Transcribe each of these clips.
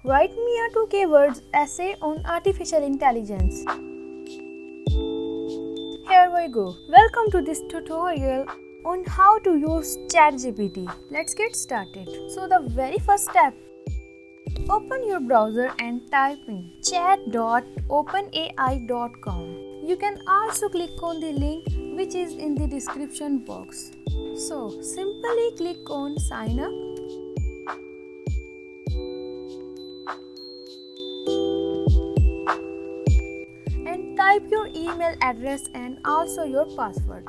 Write me a 2K words essay on artificial intelligence. Here we go. Welcome to this tutorial on how to use Chatgpt. Let's get started. So the very first step, open your browser and type in chat.openai.com. You can also click on the link which is in the description box. So simply click on sign up. And type your email address and also your password.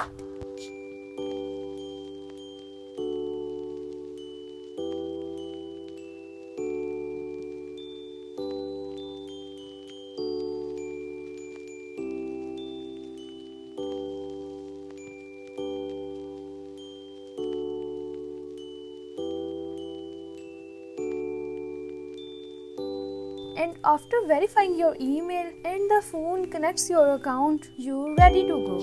And after verifying your email and the phone connects your account, you're ready to go.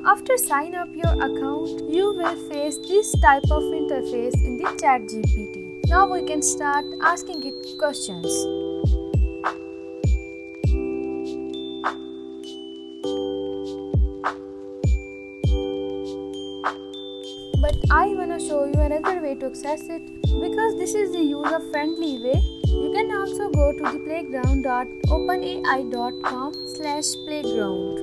After sign up your account, you will face this type of interface in the Chatgpt. Now we can start asking it questions. But I wanna show you another way to access it because this is the user-friendly way. You can also go to the playground.openai.com/playground.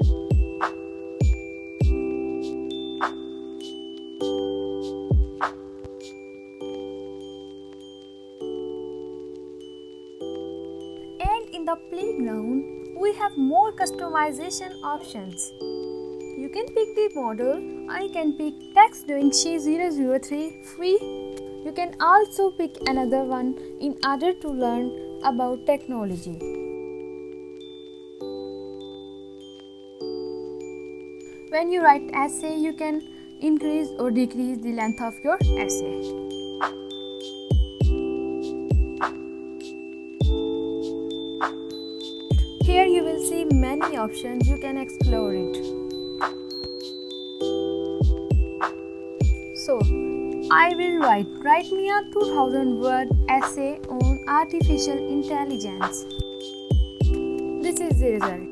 And in the playground, we have more customization options. You can pick the model. I can pick text Davinci 003 free. You can also pick another one in order to learn about technology. When you write essay, you can increase or decrease the length of your essay. Here you will see many options. You can explore it. So, I will write me a 2000 word essay on artificial intelligence. This is the result.